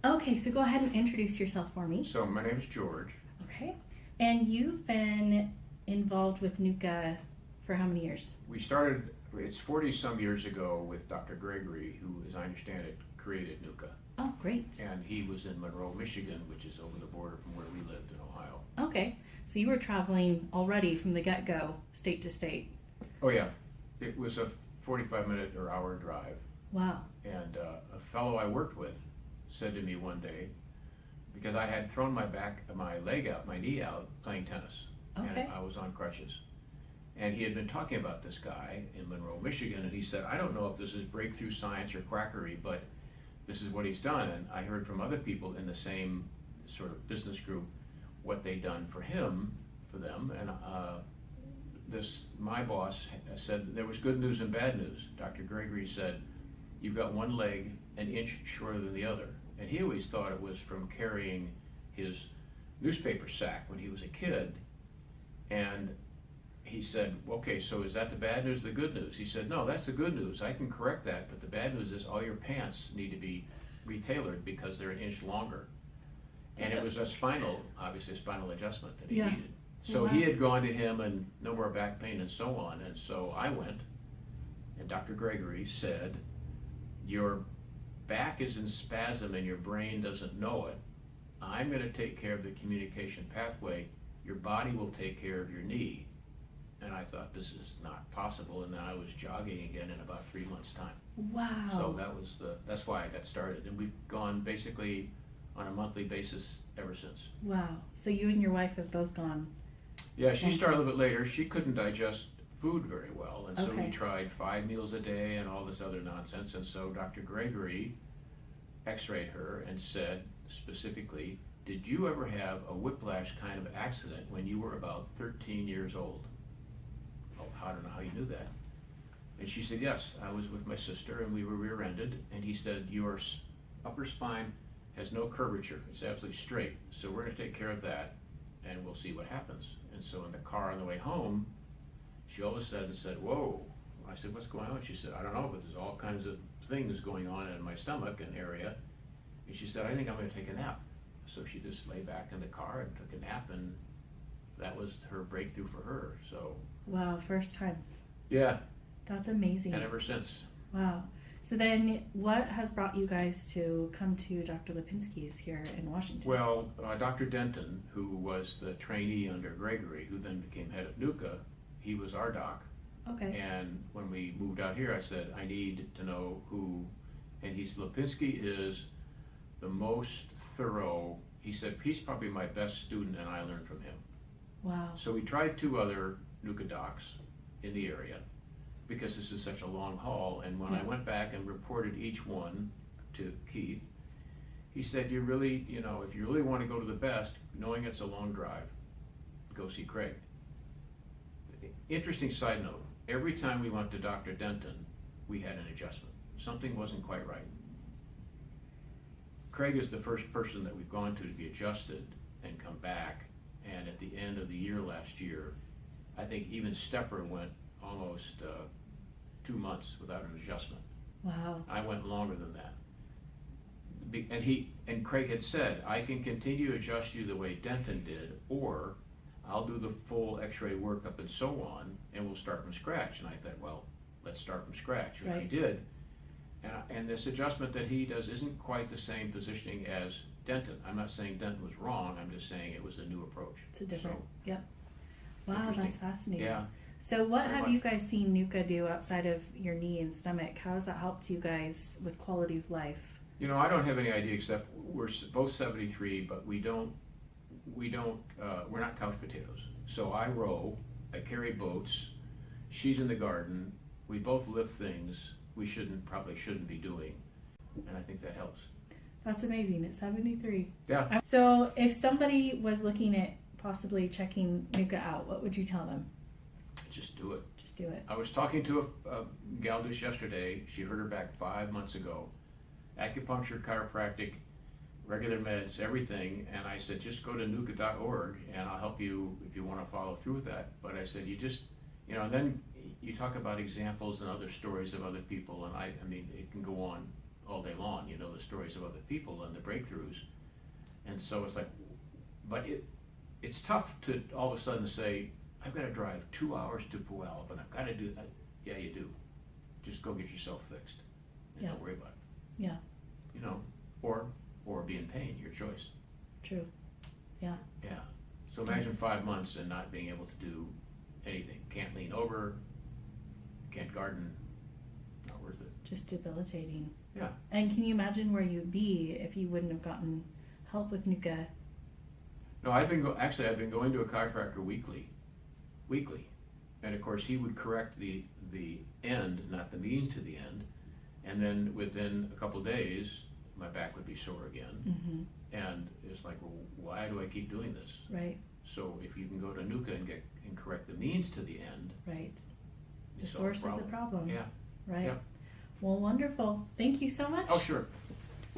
Okay, so go ahead and introduce yourself for me. So my name is George. Okay. And you've been involved with NUCCA for how many years? We started, it's 40 some years ago with Dr. Gregory, who, as I understand it, created NUCCA. Oh, great. And he was in Monroe, Michigan, which is over the border from where we lived in Ohio. Okay, so you were traveling already from the get-go, state to state. Oh yeah, it was a 45-minute or hour drive. Wow. And a fellow I worked with said to me one day, because I had thrown my knee out playing tennis. Okay. And I was on crutches. And he had been talking about this guy in Monroe, Michigan, and he said, I don't know if this is breakthrough science or quackery, but this is what he's done. And I heard from other people in the same sort of business group what they'd done for them. And my boss said there was good news and bad news. Dr. Gregory said, you've got one leg an inch shorter than the other. And he always thought it was from carrying his newspaper sack when he was a kid. And he said, okay, so is that the bad news or the good news? He said, no, that's the good news. I can correct that, but the bad news is all your pants need to be retailored because they're an inch longer. And it was obviously a spinal adjustment that he needed. So he had gone to him and no more back pain and so on. And so I went, and Dr. Gregory said, your back is in spasm and your brain doesn't know it. I'm going to take care of the communication pathway. Your body will take care of your knee. And I thought, this is not possible. And then I was jogging again in about 3 months' time. Wow. So that's why I got started. And we've gone basically on a monthly basis ever since. Wow. So you and your wife have both gone. Yeah, she started a little bit later. She couldn't digest food very well. And so Okay. we tried 5 meals a day and all this other nonsense. And so Dr. Gregory x-rayed her and said specifically, did you ever have a whiplash kind of accident when you were about 13 years old? Oh, I don't know how you knew that. And she said, yes, I was with my sister and we were rear-ended. And he said, your upper spine has no curvature. It's absolutely straight. So we're going to take care of that and we'll see what happens. And so in the car on the way home, she all of a sudden said, whoa. I said, what's going on? She said, I don't know, but there's all kinds of things going on in my stomach and area. And she said, I think I'm going to take a nap. So she just lay back in the car and took a nap, and that was her breakthrough for her. So Wow, first time. yeah, That's amazing. and ever since. Wow. So then what has brought you guys to come to Dr. Lapenski's here in Washington? Well, Dr. Denton, who was the trainee under Gregory, who then became head of NUCCA, he was our doc. Okay. And when we moved out here, I said, I need to know who, and Lapenski is the most thorough. He said, he's probably my best student and I learned from him. Wow. So we tried 2 other NUCCA docs in the area because this is such a long haul. And when I went back and reported each one to Keith, he said, you really, if you really want to go to the best, knowing it's a long drive, go see Craig. Interesting side note, every time we went to Dr. Denton, we had an adjustment. Something wasn't quite right. Craig is the first person that we've gone to be adjusted and come back. And at the end of the year last year, I think even Stepper went almost 2 months without an adjustment. Wow. I went longer than that. And Craig had said, I can continue to adjust you the way Denton did, or I'll do the full x-ray workup and so on, and we'll start from scratch. And I thought, well, let's start from scratch, which we did. And this adjustment that he does isn't quite the same positioning as Denton. I'm not saying Denton was wrong, I'm just saying it was a new approach. It's a different, So, yep. Wow, that's fascinating. yeah. So what Very have much. you guys seen NUCCA do outside of your knee and stomach? How has that helped you guys with quality of life? I don't have any idea except we're both 73, but we're not couch potatoes. So I row, I carry boats, she's in the garden, we both lift things we probably shouldn't be doing, and I think that helps. That's amazing. At 73. Yeah. So if somebody was looking at possibly checking NUCCA out, what would you tell them? Just do it. Just do it. I was talking to a gal just yesterday. She hurt her back 5 months ago. Acupuncture, chiropractic, regular meds, everything. And I said, just go to NUCCA.org and I'll help you if you want to follow through with that. But I said, and then you talk about examples and other stories of other people. And I mean, it can go on all day long, you know, the stories of other people and the breakthroughs. And so it's like, but it's tough to all of a sudden say, I've got to drive 2 hours to Puyallup and I've got to do that. Yeah, you do. Just go get yourself fixed and Yeah. don't worry about it. Yeah. You know, or be in pain, your choice. True. Yeah. Yeah. So imagine 5 months and not being able to do anything. Can't lean over, can't garden, not worth it. Just debilitating. Yeah. And can you imagine where you'd be if you wouldn't have gotten help with NUCCA? No, I've been going to a chiropractor weekly, and of course he would correct the end, not the means to the end, and then within a couple of days my back would be sore again, Mm-hmm. and it's like, well, why do I keep doing this? Right. So if you can go to NUCCA and correct the means to the end, Right. you The solve source of the problem. Yeah. Right. Yeah. Well, wonderful. Thank you so much. Oh, sure.